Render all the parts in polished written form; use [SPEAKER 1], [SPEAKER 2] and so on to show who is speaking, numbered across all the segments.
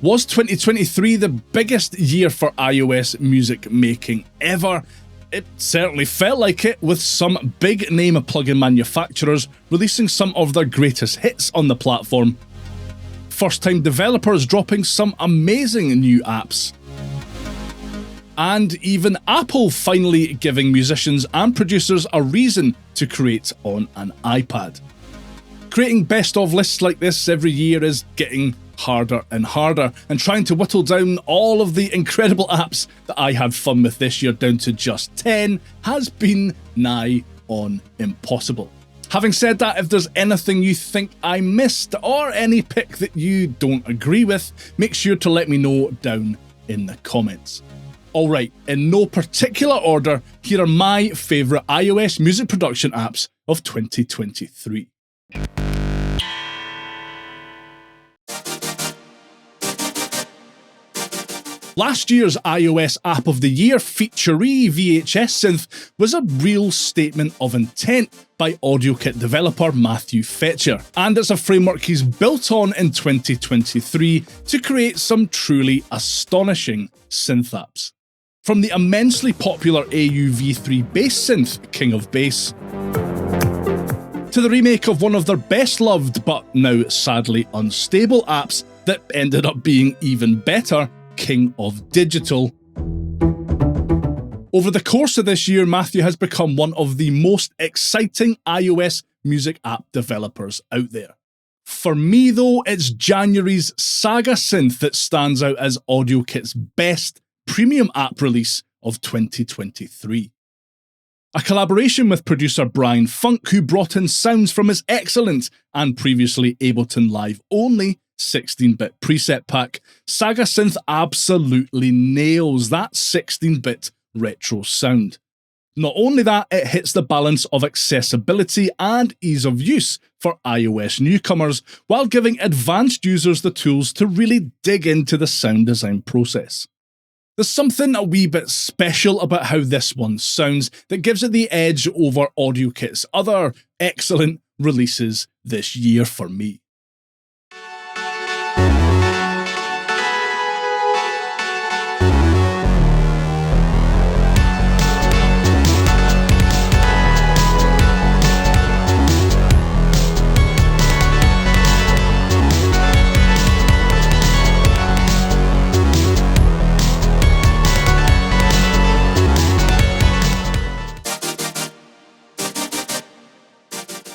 [SPEAKER 1] Was 2023 the biggest year for iOS music making ever? It certainly felt like it, with some big name plugin manufacturers releasing some of their greatest hits on the platform. First-time developers dropping some amazing new apps. And even Apple finally giving musicians and producers a reason to create on an iPad. Creating best-of lists like this every year is getting harder and harder, and trying to whittle down all of the incredible apps that I had fun with this year down to just 10 has been nigh on impossible. Having said that, if there's anything you think I missed or any pick that you don't agree with, make sure to let me know down in the comments. Alright, in no particular order, here are my favourite iOS music production apps of 2023. Last year's iOS App of the Year featuree VHS Synth was a real statement of intent by AudioKit developer Matthew Fetcher, and it's a framework he's built on in 2023 to create some truly astonishing synth apps. From the immensely popular AUV3 bass synth, King of Bass, to the remake of one of their best loved but now sadly unstable apps that ended up being even better, King of Digital. Over the course of this year, Matthew has become one of the most exciting iOS music app developers out there. For me though, it's January's Saga Synth that stands out as AudioKit's best premium app release of 2023. A collaboration with producer Brian Funk, who brought in sounds from his excellent and previously Ableton Live only 16-bit preset pack, Saga Synth absolutely nails that 16-bit retro sound. Not only that, it hits the balance of accessibility and ease of use for iOS newcomers, while giving advanced users the tools to really dig into the sound design process. There's something a wee bit special about how this one sounds that gives it the edge over AudioKit's other excellent releases this year for me.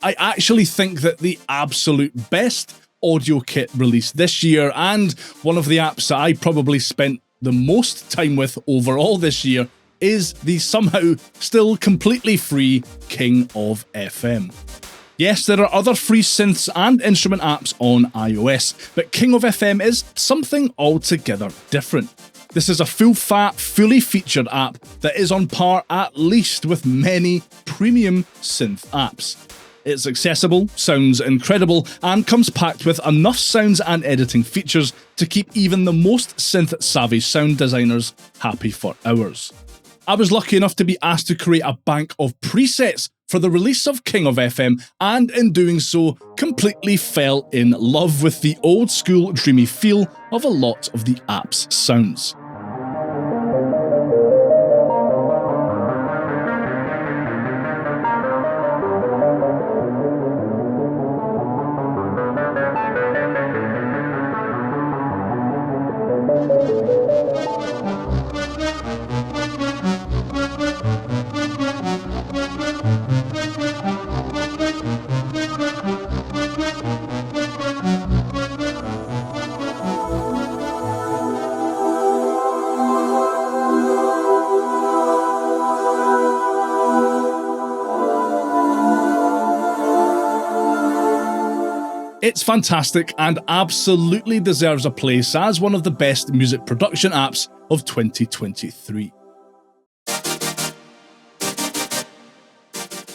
[SPEAKER 1] I actually think that the absolute best AudioKit release this year, and one of the apps that I probably spent the most time with overall this year, is the somehow still completely free King of FM. Yes, there are other free synths and instrument apps on iOS, but King of FM is something altogether different. This is a full-fat, fully featured app that is on par at least with many premium synth apps. It's accessible, sounds incredible, and comes packed with enough sounds and editing features to keep even the most synth-savvy sound designers happy for hours. I was lucky enough to be asked to create a bank of presets for the release of King of FM, and in doing so, completely fell in love with the old-school dreamy feel of a lot of the app's sounds. It's fantastic and absolutely deserves a place as one of the best music production apps of 2023.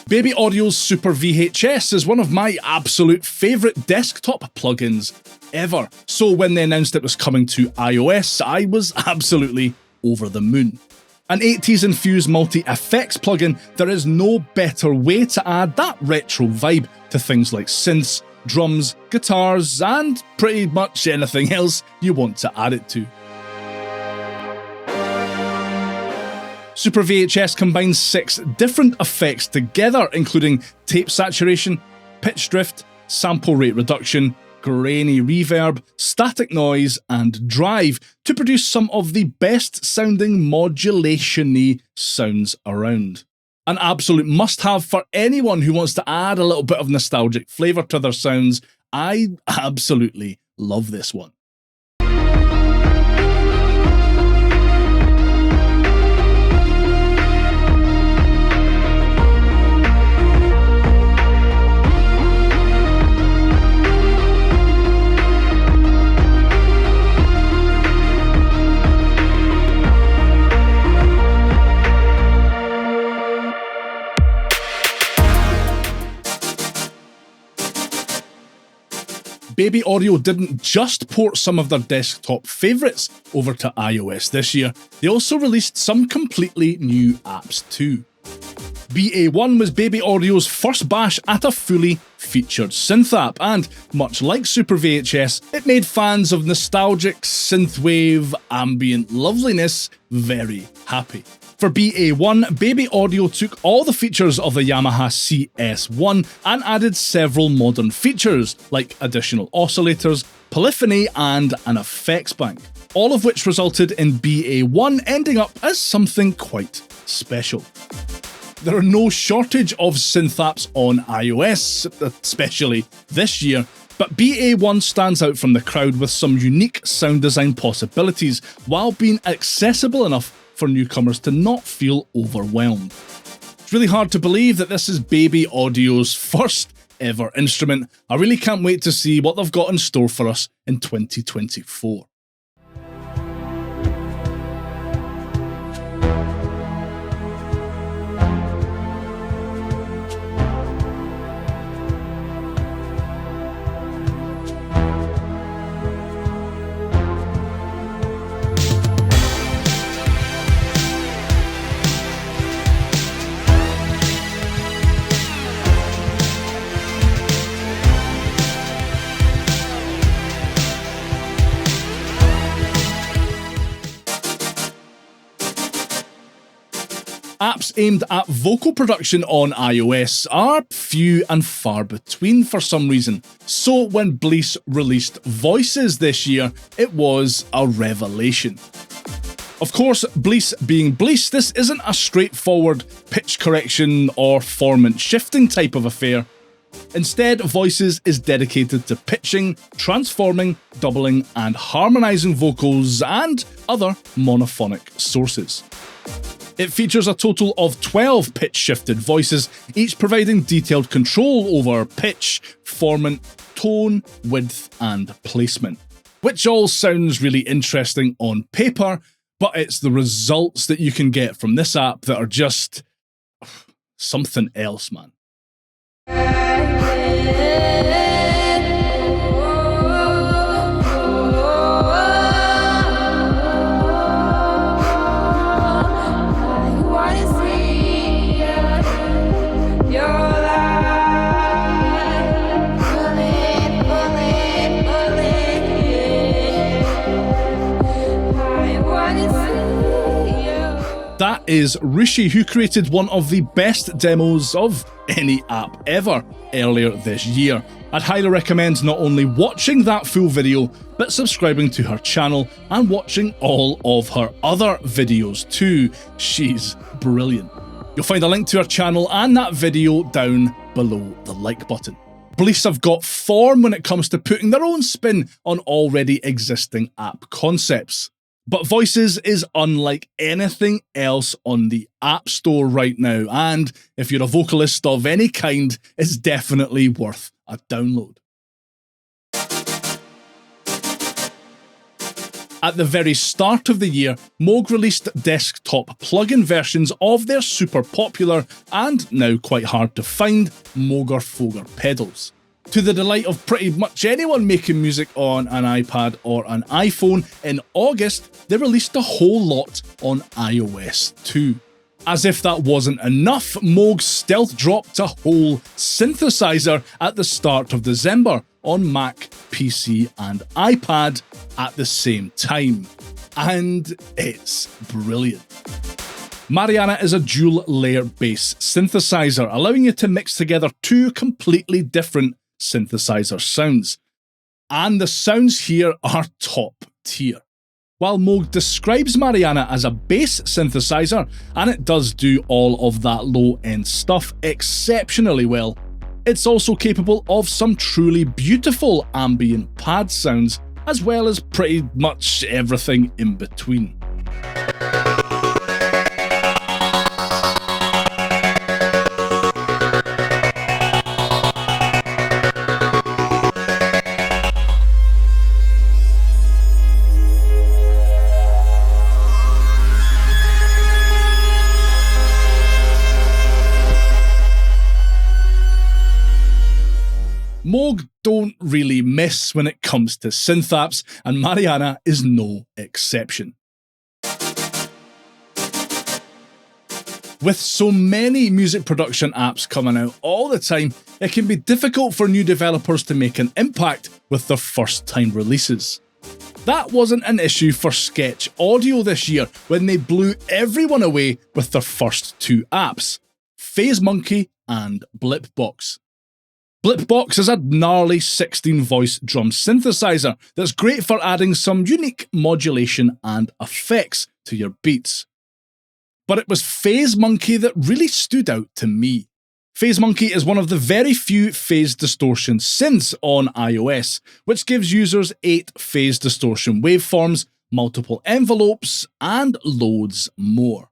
[SPEAKER 1] Baby Audio's Super VHS is one of my absolute favourite desktop plugins ever, so when they announced it was coming to iOS, I was absolutely over the moon. An 80s infused multi-effects plugin, there is no better way to add that retro vibe to things like synths, drums, guitars, and pretty much anything else you want to add it to. Super VHS combines 6 different effects together, including tape saturation, pitch drift, sample rate reduction, grainy reverb, static noise, and drive to produce some of the best sounding modulation-y sounds around. An absolute must-have for anyone who wants to add a little bit of nostalgic flavour to their sounds. I absolutely love this one. Baby Audio didn't just port some of their desktop favourites over to iOS this year, they also released some completely new apps too. BA1 was Baby Audio's first bash at a fully featured synth app, and much like Super VHS, it made fans of nostalgic synthwave ambient loveliness very happy. For BA1, Baby Audio took all the features of the Yamaha CS1 and added several modern features like additional oscillators, polyphony, and an effects bank, all of which resulted in BA1 ending up as something quite special. There are no shortage of synth apps on iOS, especially this year, but BA1 stands out from the crowd with some unique sound design possibilities while being accessible enough for newcomers to not feel overwhelmed. It's really hard to believe that this is Baby Audio's first ever instrument. I really can't wait to see what they've got in store for us in 2024. Apps aimed at vocal production on iOS are few and far between for some reason, so when Bleace released Voices this year, it was a revelation. Of course, Bleace being Bleace, this isn't a straightforward pitch correction or formant shifting type of affair. Instead, Voices is dedicated to pitching, transforming, doubling, and harmonising vocals and other monophonic sources. It features a total of 12 pitch-shifted voices, each providing detailed control over pitch, formant, tone, width, and placement. Which all sounds really interesting on paper, but it's the results that you can get from this app that are just something else, man. That is Rishi, who created one of the best demos of any app ever earlier this year. I'd highly recommend not only watching that full video, but subscribing to her channel and watching all of her other videos too. She's brilliant. You'll find a link to her channel and that video down below the like button. Bleace have got form when it comes to putting their own spin on already existing app concepts. But Voices is unlike anything else on the App Store right now, and if you're a vocalist of any kind, it's definitely worth a download. At the very start of the year, Moog released desktop plugin versions of their super popular and now quite hard to find Mooger Fooger pedals. To the delight of pretty much anyone making music on an iPad or an iPhone, in August they released a whole lot on iOS too. As if that wasn't enough, Moog stealth dropped a whole synthesizer at the start of December on Mac, PC and iPad at the same time. And it's brilliant. Mariana is a dual-layer bass synthesizer, allowing you to mix together two completely different synthesizer sounds. And the sounds here are top tier. While Moog describes Mariana as a bass synthesizer, and it does do all of that low-end stuff exceptionally well, it's also capable of some truly beautiful ambient pad sounds, as well as pretty much everything in between. Moog don't really miss when it comes to synth apps, and Mariana is no exception. With so many music production apps coming out all the time, it can be difficult for new developers to make an impact with their first-time releases. That wasn't an issue for Sketch Audio this year when they blew everyone away with their first two apps, PhaseMonkey and Blipbox. Blipbox is a gnarly 16-voice drum synthesizer that's great for adding some unique modulation and effects to your beats. But it was PhaseMonkey that really stood out to me. PhaseMonkey is one of the very few phase distortion synths on iOS, which gives users 8 phase distortion waveforms, multiple envelopes, and loads more.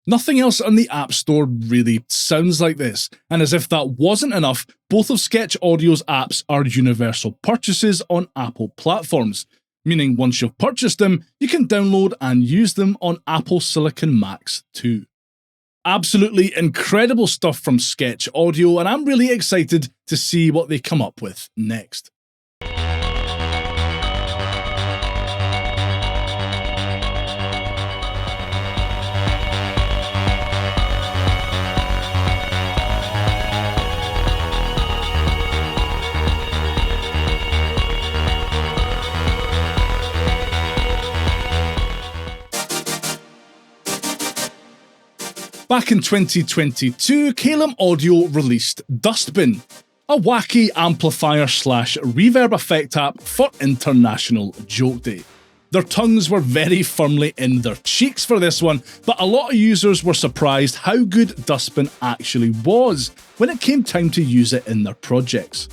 [SPEAKER 1] Nothing else on the App Store really sounds like this, and as if that wasn't enough, both of Sketch Audio's apps are universal purchases on Apple platforms, meaning once you've purchased them, you can download and use them on Apple Silicon Macs too. Absolutely incredible stuff from Sketch Audio, and I'm really excited to see what they come up with next. Back in 2022, Calum Audio released Dustbin, a wacky amplifier/reverb effect app for International Joke Day. Their tongues were very firmly in their cheeks for this one, but a lot of users were surprised how good Dustbin actually was when it came time to use it in their projects.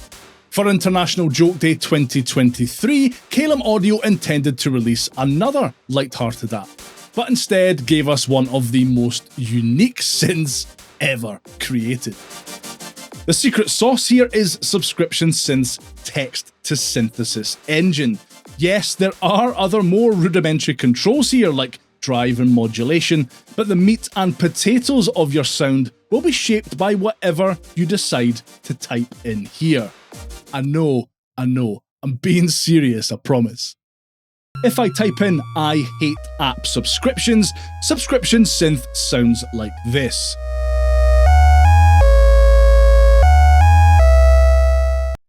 [SPEAKER 1] For International Joke Day 2023, Calum Audio intended to release another light-hearted app, but instead gave us one of the most unique synths ever created. The secret sauce here is Subscription Synth's text-to-synthesis engine. Yes, there are other more rudimentary controls here like drive and modulation, but the meat and potatoes of your sound will be shaped by whatever you decide to type in here. I know, I'm being serious, I promise. If I type in "I hate app subscriptions," Subscription Synth sounds like this.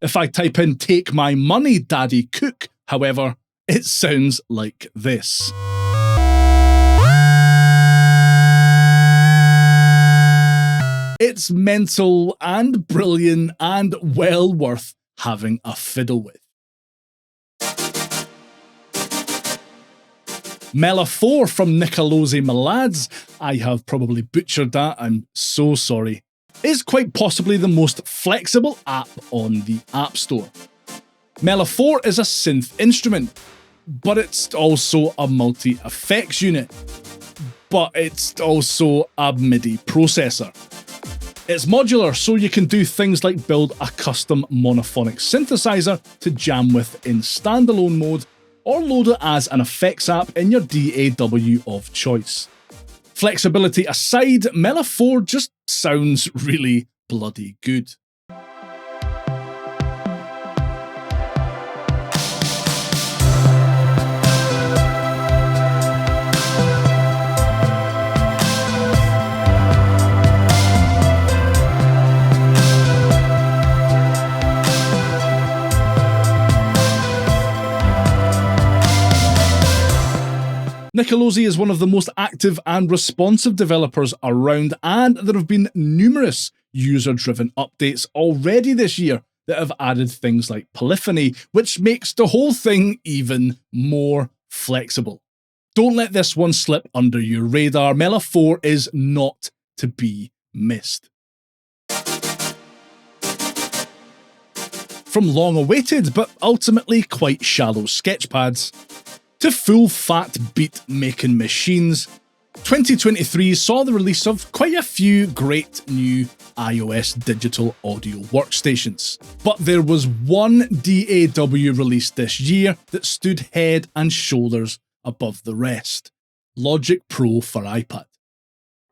[SPEAKER 1] If I type in "Take my money, Daddy Cook," however, it sounds like this. It's mental and brilliant and well worth having a fiddle with. Mela 4 from Nicolosi Malads, I have probably butchered that, I'm so sorry, is quite possibly the most flexible app on the App Store. Mela 4 is a synth instrument, but it's also a multi-effects unit, but it's also a MIDI processor. It's modular, so you can do things like build a custom monophonic synthesizer to jam with in standalone mode, or load it as an effects app in your DAW of choice. Flexibility aside, Mela 4 just sounds really bloody good. Nicolosi is one of the most active and responsive developers around, and there have been numerous user-driven updates already this year that have added things like polyphony, which makes the whole thing even more flexible. Don't let this one slip under your radar. Mela 4 is not to be missed. From long-awaited but ultimately quite shallow sketchpads to full-fat beat-making machines, 2023 saw the release of quite a few great new iOS digital audio workstations. But there was one DAW released this year that stood head and shoulders above the rest: Logic Pro for iPad.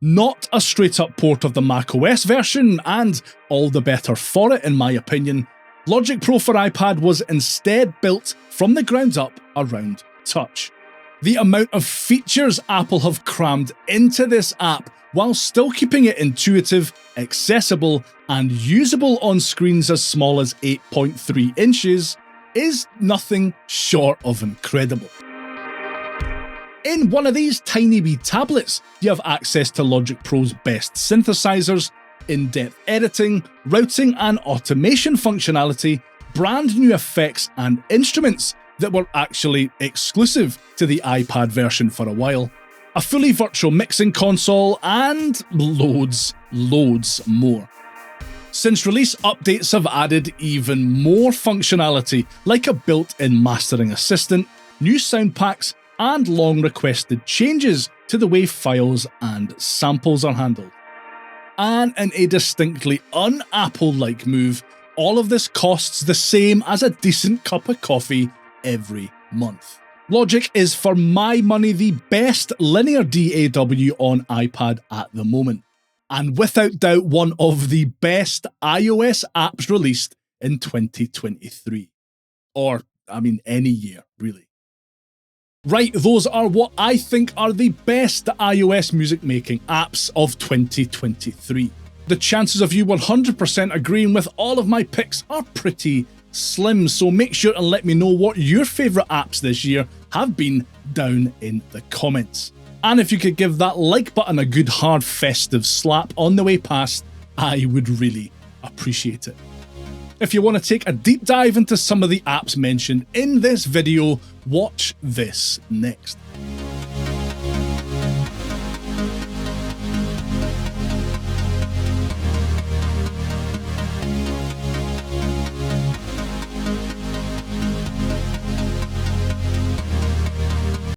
[SPEAKER 1] Not a straight-up port of the macOS version, and all the better for it in my opinion. Logic Pro for iPad was instead built from the ground up around touch. The amount of features Apple have crammed into this app while still keeping it intuitive, accessible, and usable on screens as small as 8.3 inches is nothing short of incredible. In one of these tiny wee tablets, you have access to Logic Pro's best synthesizers, in-depth editing, routing and automation functionality, brand new effects and instruments that were actually exclusive to the iPad version for a while, a fully virtual mixing console, and loads more. Since release, updates have added even more functionality, like a built-in mastering assistant, new sound packs, and long-requested changes to the way files and samples are handled. And in a distinctly un-Apple-like move, all of this costs the same as a decent cup of coffee every month. Logic is, for my money, the best linear DAW on iPad at the moment, and without doubt one of the best iOS apps released in 2023. Or, any year, really. Right, those are what I think are the best iOS music making apps of 2023. The chances of you 100% agreeing with all of my picks are pretty slim, so make sure and let me know what your favourite apps this year have been down in the comments. And if you could give that like button a good hard festive slap on the way past, I would really appreciate it. If you want to take a deep dive into some of the apps mentioned in this video, watch this next.